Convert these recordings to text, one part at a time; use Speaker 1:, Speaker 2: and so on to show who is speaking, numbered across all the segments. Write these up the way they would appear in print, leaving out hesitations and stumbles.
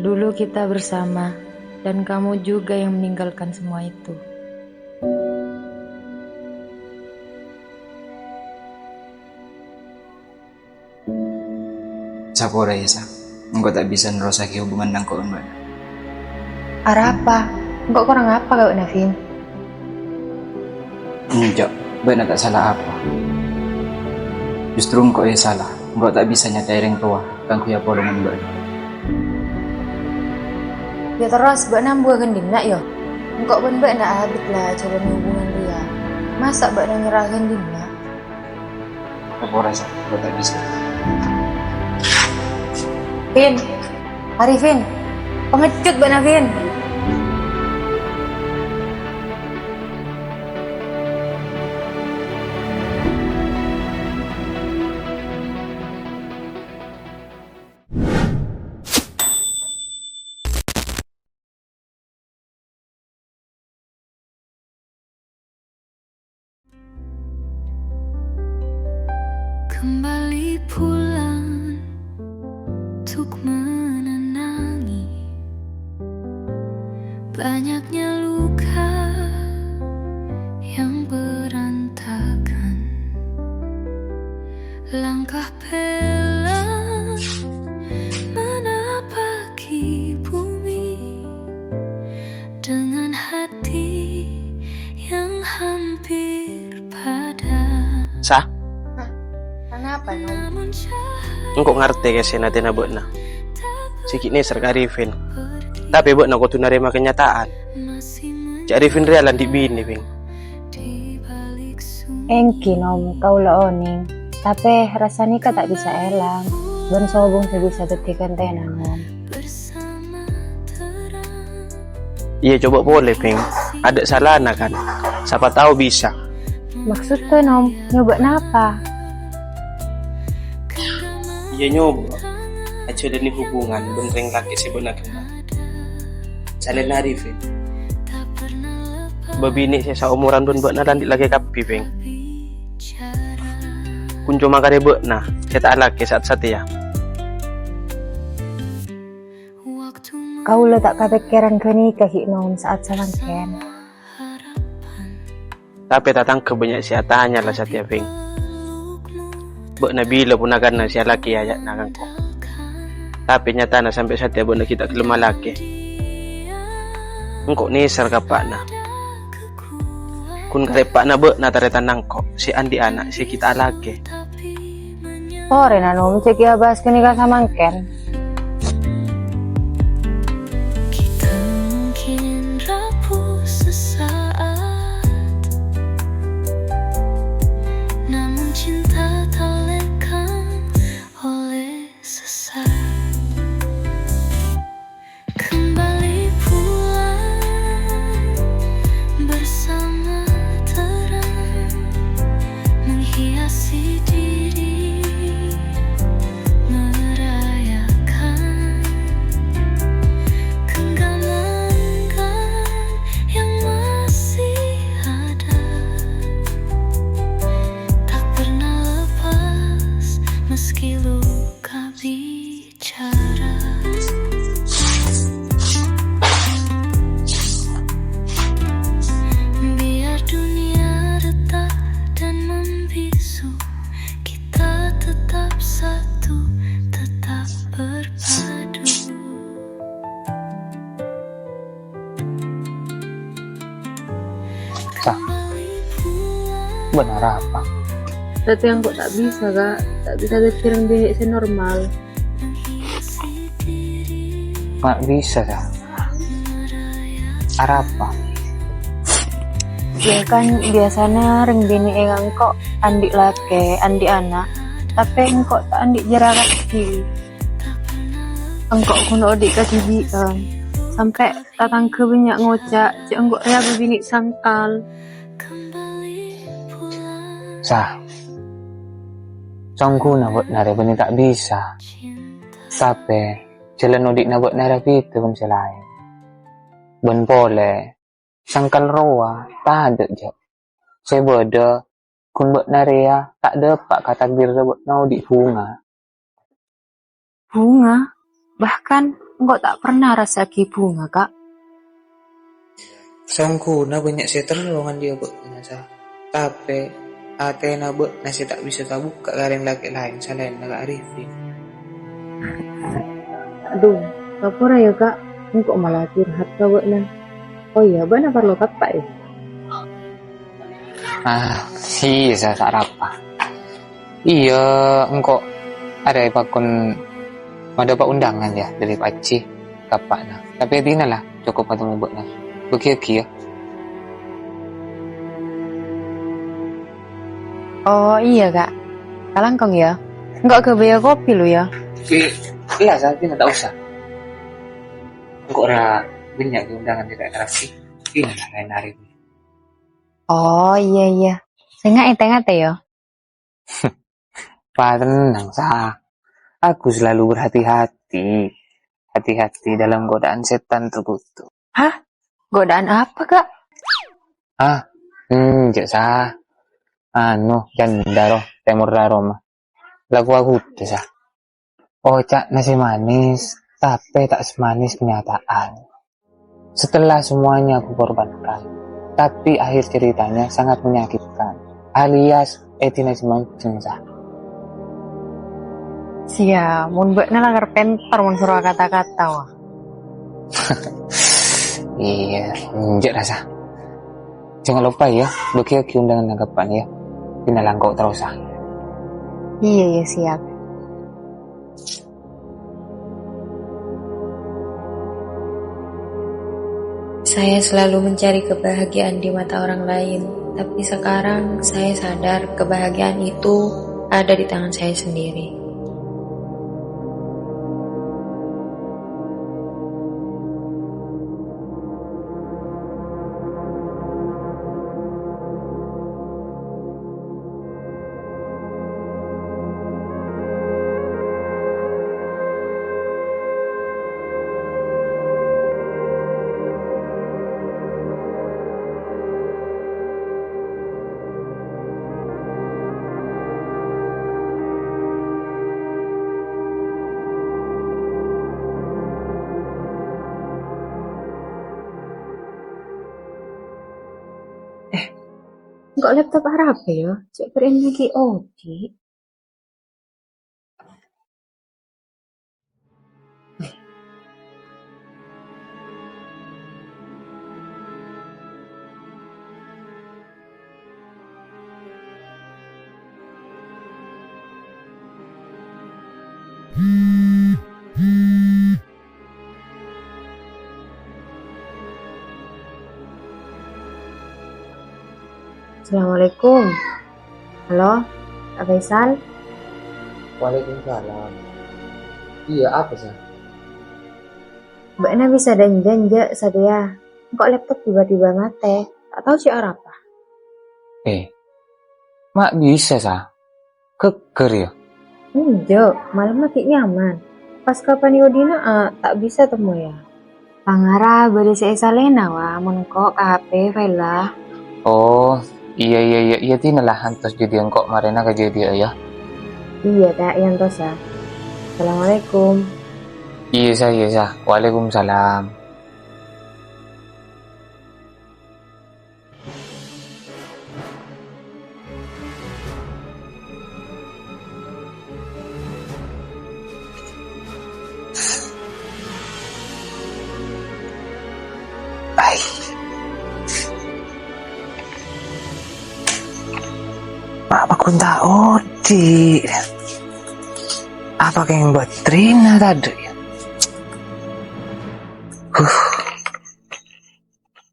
Speaker 1: Dulu kita bersama, dan kamu juga yang meninggalkan semua itu.
Speaker 2: Sapora ya sa, engkau tak bisa nerosaki hubungan nang kau mbak.
Speaker 1: Arah apa? Mbak kurang apa kau Navin?
Speaker 2: Enggak, mbak tak salah apa. Justru engkau ya salah, engkau tak bisa nyatai ring tua, kang kuya polongan mbak.
Speaker 1: Ya terus mbak nambuh gendina yo. Engkau pun mbak nak habis lah jalan hubungan dia. Masa mbak nak nyerah gendina?
Speaker 2: Sapora sa, engkau tak bisa.
Speaker 1: Vin, Arifin, pengecut mbak Navin.
Speaker 3: Kembali pulang untuk menenangi banyaknya luka yang berantakan. Langkah pelan menapaki bumi dengan hati yang hampir padam.
Speaker 4: Sah,
Speaker 1: Kenapa nom?
Speaker 4: engkau ngerti kasi natin na buat na. Sikit ni Sir Arifin. Tapi buat na ko tunarima kenyataan. Si Arifin realan di bini, Ping.
Speaker 5: Engki nom kau laoning, tapi rasanya ka tak bisa elang. Ben sobong sebisa betikan tenan nom.
Speaker 4: Iya coba boleh, Ping. Ada salah na kan. Siapa tahu bisa.
Speaker 5: Maksud tuh nom, nyoba napa?
Speaker 4: Iya nyoba. Aja ni hubungan bentreng laki si benar kena. Salin Arifin. Babini saya seumuran dun buat na landik lagi kapi, Ping. Kunjo makare buat na. Saya tak laki saat ya.
Speaker 5: Kau lo tak kepikiran ke nikah nom saat salangken.
Speaker 4: Tapi tatang kebanyak siatanya lah saat ya, Ping. Buat na bila pun akan na siya laki aja nakan ko. Tapi nyata na sampai saat ya buat na kita kelima laki. Engkau nisar ka pak na. Kun kare pak na buat na taretan nangko si andi anak si kita laki.
Speaker 5: Sore na nom, cek ya bahas ke nikah samangken.
Speaker 3: Kita mungkin rapuh sesaat, namun cinta tak lekang oleh sesat. Kembali pulang bersama terang menghiasi diri, merayakan genggaman yang masih ada, tak pernah lepas meski luka bicara. Biar dunia retak dan membisu, kita tetap satu, tetap berpadu.
Speaker 6: Sah, benar apa?
Speaker 1: Tapi yang kok tak bisa kak, tak bisa berpikiran bilik senormal.
Speaker 6: Nggak bisa dah. Apa?
Speaker 5: Ya kan biasanya ring bini engang kok andi lake, andi anak. Tapi engkau tak andi jerakat ki. Engkau kuno odik kasih sampai tatang ke banyak ngocak, cik engkau rea bini sangkal.
Speaker 6: Sah, sangku na buat nare benih tak bisa. Tapi jalan odik na buat nare itu kan selain. Ben boleh sangkal roa tak ada je. Saya bodoh kun buat nare ya tak dapat kata bir buat na odik bunga.
Speaker 5: Bunga? Bahkan engkau tak pernah rasa bunga, Kak.
Speaker 6: Sangkuna banyak saya terlongan dia buat nasa. Tapi Atena buat nasi tak bisa tabuka kalian laki lain selain Kak Arifin.
Speaker 5: Aduh, kapura ya, Kak. Engkau malah curhat ka buat na. Oh iya, ba na perlu Pak ya?
Speaker 6: Iya saya tak apa. Iya, engkau ada pakun mendapat undangan ya dari Pak Ci kapak nah. Tapi Tina lah cukup ketemu buat nah. Begitu ya.
Speaker 5: Oh iya, Kak. Kalangkong ya. Enggak kebayar kopi lu ya.
Speaker 6: Iya, saya tidak usah. Engkau ora banyak undangan tidak kasih. Ini lah lain hari ini.
Speaker 5: Oh iya. Saya nggak ngate ya.
Speaker 6: Pak tenang sah. Aku selalu berhati-hati. Hati-hati dalam godaan setan terkutuk.
Speaker 5: Hah? Godaan apa, Kak?
Speaker 6: Cek sah. Janda roh, temur daro mah. Lagu aku tuh sah. Oh, cak nasi manis, tapi tak semanis kenyataan. Setelah semuanya aku korbankan, tapi akhir ceritanya sangat menyakitkan. Alias, nasi manis sah.
Speaker 5: Sia, mun mbak langgar pentar mun suruh kata-kata wah.
Speaker 6: Iya, cek rasa. Jangan lupa ya, bagi undangan anggapan ya. Pinalang kau terus ah.
Speaker 5: Iya, siap.
Speaker 1: Saya selalu mencari kebahagiaan di mata orang lain, tapi sekarang saya sadar kebahagiaan itu ada di tangan saya sendiri.
Speaker 5: Enggak laptop Arab ya? Cek print lagi Odi. Assalamualaikum. Halo, Kak Faisal.
Speaker 6: Waalaikumsalam. Iya, apa sih?
Speaker 5: Mbak Na bisa janji saya. Kok laptop tiba-tiba mati? Tak tahu sih apa.
Speaker 6: Mak bisa sah. Keker ya.
Speaker 5: Enggak, malah mati nyaman. Pas kapan Yodina tak bisa temu ya. Pangara beri saya salena wah menko KHP file lah.
Speaker 6: Oh, iya Tina lah hantos jadi engkau marina ke jadi ya.
Speaker 5: Iya tak yang tosa. Assalamualaikum.
Speaker 6: Iya sah. Waalaikumsalam. Apa kunta Odi? Apa yang buat Trina tadi?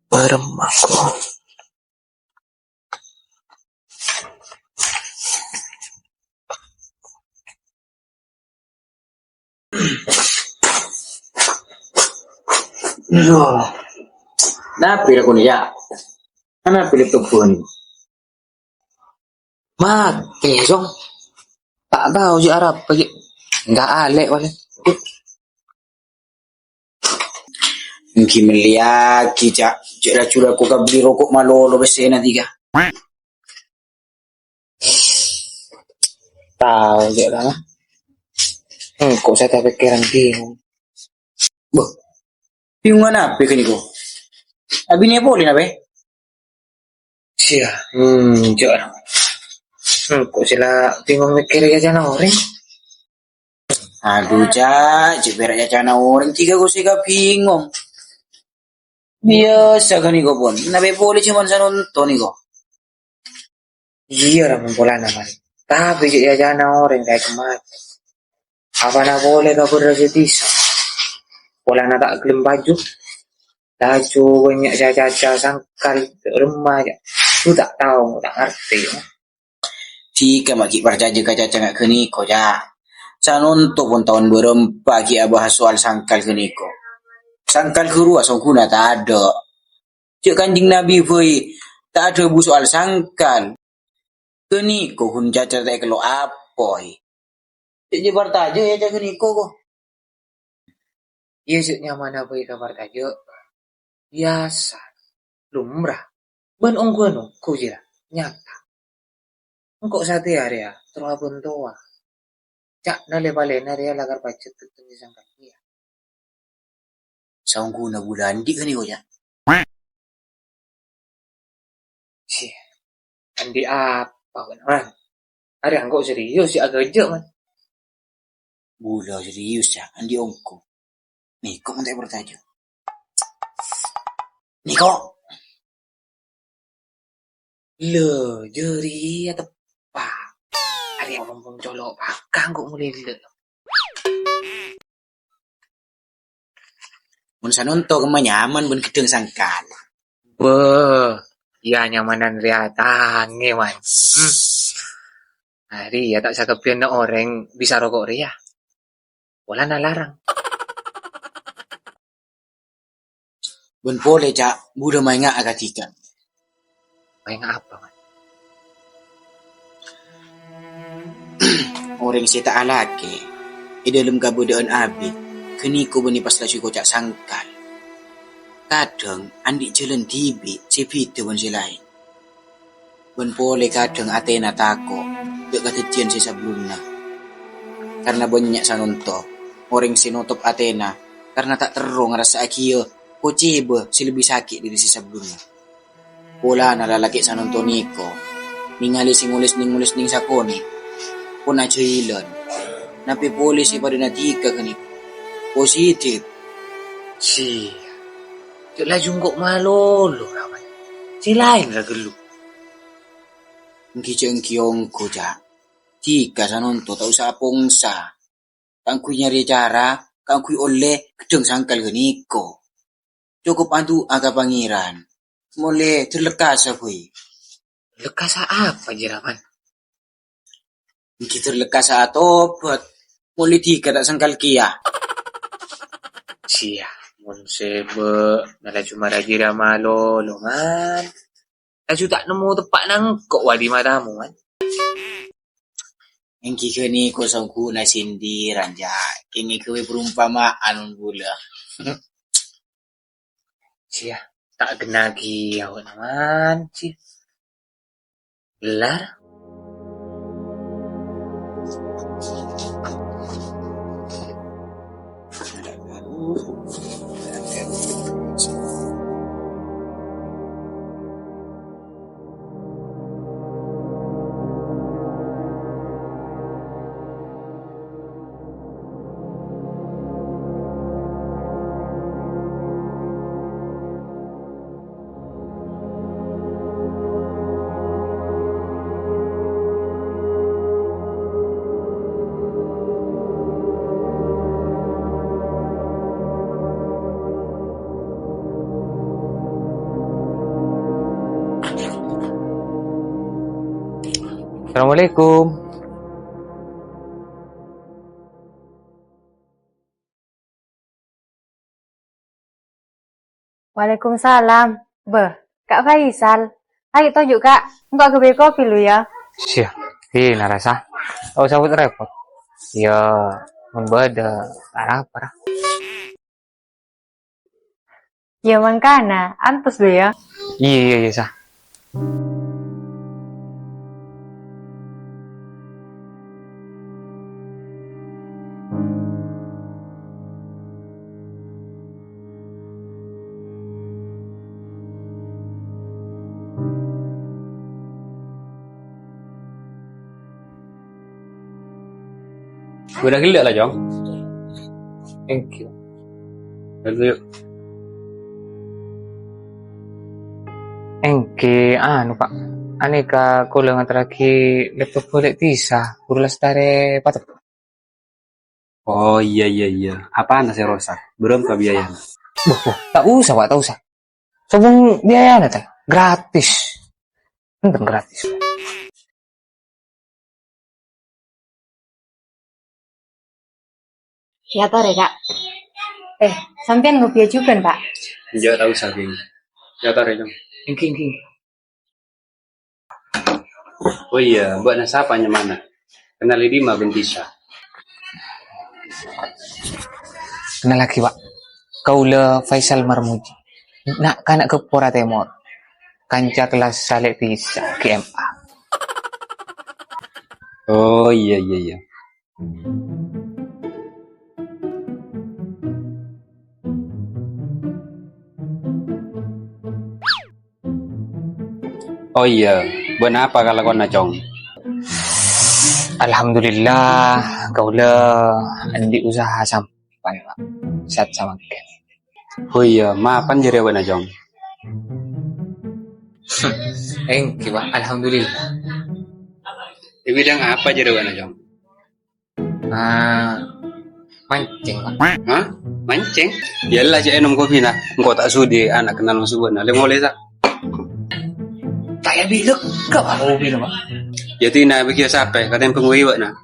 Speaker 6: Barem aku.
Speaker 2: Loh. Napil ako niya. Napil ito po ni.
Speaker 6: Besok tak tahu si Arab pergi nggak alek wala.
Speaker 2: Mungkin melihat kita cura ko ka beli rokok malolo besi na tiga.
Speaker 6: Tahu je lah. Kok saya tak pikiran bingung.
Speaker 2: Boh, bingungan apa kan iko? Abi ni boleh na be?
Speaker 6: Sia, jok. Kok sila bingung mikir ya jana orang?
Speaker 2: Aduh, Cak, berak ya cana orang tiga ko sih bingung. Biasa kan iko pun. Nabe boleh cuman sa nonton iko.
Speaker 6: Iya lah membola naman. Tapi ya jana orang kayak kemarin. Apa na boleh ka berrezeki? Bola na tak gelem baju. Laju banyak caca sangkal remaja. Lu tak tahu, tak ngerti.
Speaker 2: Tika maki percaya kaca cangak keniko, Cak. Sa nonton pun tahun 2004 ki abah soal sangkal keniko. Sangkal kerua songkuna tak ada. Cik kanjing Nabi foi tak ada bu soal sangkal. Keniko hun caca tak kelo apoi. Cik jebar tajo ya cak keniko ko.
Speaker 6: Iya sih mana boleh kabar tajo. Biasa. Lumrah. Ben onggono ko jira. Nyata. Engkau satu hari ya. Terlalu bentua. Cak na lebale na ria lagar pacet tutun sangkal iya.
Speaker 2: Songkuna bulan di keniko, Cak.
Speaker 6: Sih. Andi apa kan? Hari engkau serius sih agak jauh man.
Speaker 2: Bula serius, Cak. Andi ongko. Niko kan tak bertajo. Niko.
Speaker 6: Le, jeri atau pak. Hari yang ngomong colok pakang kok mulai le.
Speaker 2: Mun sa nonton kemanyaman bun gedeng sangkal.
Speaker 6: Wah, iya nyamanan ria tange man. Hari ya tak sakepian na orang bisa rokok ria. Wala na larang.
Speaker 2: Bun boleh, Cak. Buda may nga agatikan.
Speaker 6: May nga apa man.
Speaker 2: Orang si tak alake. Dalam kabudaan abid. Keniko bani pas lasu kocak sangkal. Kadang andi jalan tibi. Si pita bun si lain. Bun boleh kadang Athena tako. Dek kata si sebelumnya. Karena banyak sanonto. Orang si notop Athena. Karena tak terong rasa akia. Koceba si lebih sakit dari si sebelumnya. Pola na lalaki sanonto niko. Ningali si ngulis ning sakoni. Pun aja hilon. Napi polisi pada natika kaniko. Positif.
Speaker 6: Si. Cuk laju kok malolo raman. Si lain ra gelu.
Speaker 2: Engki ko, Cak. Tika sanonto tak usah pongsa. Kang kui nyari cara. Kang kui oleh gedeng sangkal kaniko. Cukup antu aga pangeran. Mulai terlekas aku.
Speaker 6: Lekas apa jeraman?
Speaker 2: Engki terlekas saat obat. Mulai tika tak sangkal kia.
Speaker 6: Sia, mun sebe nala cuma rajira malolo man. Laju tak nemu tepat nang kok wadi matamu man.
Speaker 2: Engki kini kosongku na sindiran, Cak. Kini kewe perumpamaan pula.
Speaker 6: Sia, tak genagi awak naman. Sia. Belar.
Speaker 7: Assalamualaikum.
Speaker 5: Waalaikumsalam. Beh, Kak Faisal. Ayo tunjuk Kak. Enggak ke kopi lu ya.
Speaker 7: Siap. Ini rasa. Oh, sabut repot. Ya, membeda. Apa?
Speaker 5: Ya mangkana, antus lu ya.
Speaker 7: Iya, sah.
Speaker 8: Udah gila lah, Jong.
Speaker 6: Thank you.
Speaker 8: Lalu yuk.
Speaker 6: Engke, anu Pak. Aneka kulang antaraki laptop boleh tisa. Kurulas tare patok.
Speaker 8: Oh iya. Apaan nasi rusak? Belum kebiayaan.
Speaker 6: Tak usah Pak, tak usah. Sobong biaya na teh. Gratis. Bener gratis.
Speaker 5: Ya tore Kak. Sampean ngopi juga Pak?
Speaker 8: Enggak tahu usah, Geng. Ya tar ya, Jong.
Speaker 6: Engke.
Speaker 8: Oh iya, Mbak Nasapanya mana? Kenal Dima Bentisa.
Speaker 6: Kenal lagi Pak. Kaula Faisal Marmuji. Nak kanak ke Pora Timur. Kanca kelas Saleh Tisa GMA.
Speaker 8: Oh iya. Oh iya, buat apa kalau kau nacong?
Speaker 6: Alhamdulillah kaula andi usaha sampai Pak. Sat sama ken.
Speaker 8: Oh iya, maafan jadi buat nacong.
Speaker 6: Engke Pak, alhamdulillah.
Speaker 8: Di bidang apa jadi buat nacong?
Speaker 6: Mancing Pak.
Speaker 8: Hah? Mancing? Yalah aja minum kopi nah. Engkau tak sudi anak kenal masuk buat nah. Boleh tak?
Speaker 6: Kayak bilang ke Pak mobil Pak.
Speaker 8: Jadi nak pergi sampai kadang penguai buat nah.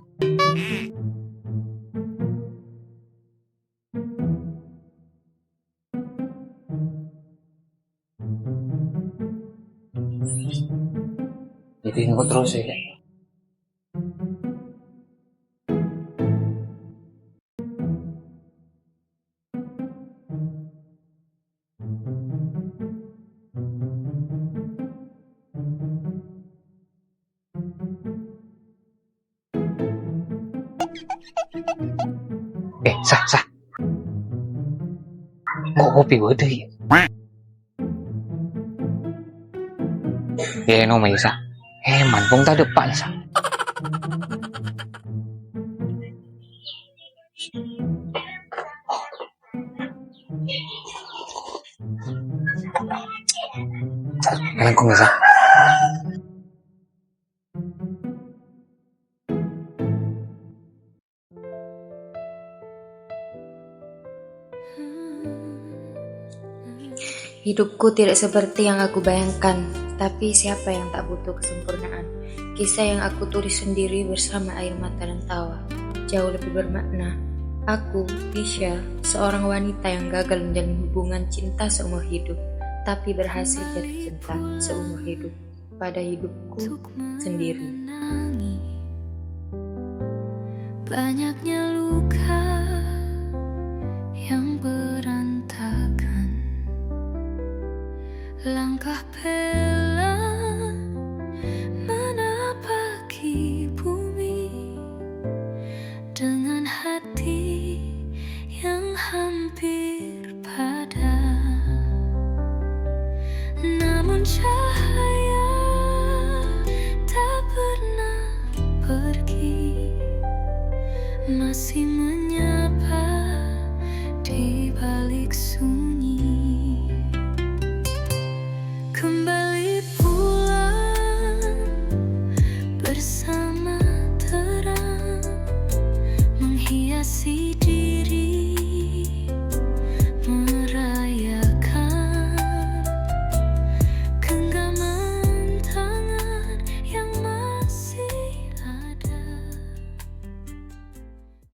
Speaker 6: Jadi nunggu terus ya. Sah. Kok kopi gue ya? Ya, no may isa. Manpong ta depan sa. Alam kong isa.
Speaker 1: Hidupku tidak seperti yang aku bayangkan, tapi siapa yang tak butuh kesempurnaan? Kisah yang aku tulis sendiri bersama air mata dan tawa, jauh lebih bermakna. Aku, Tisha, seorang wanita yang gagal menjalin hubungan cinta seumur hidup, tapi berhasil jatuh cinta seumur hidup pada hidupku sendiri.
Speaker 3: Banyaknya luka yang berantakan, langkah pelan menapaki bumi dengan hati yang hampir padam. Namun cahaya tak pernah pergi, masih menyapa di balik sunyi. Kembali pulang bersama terang menghiasi diri.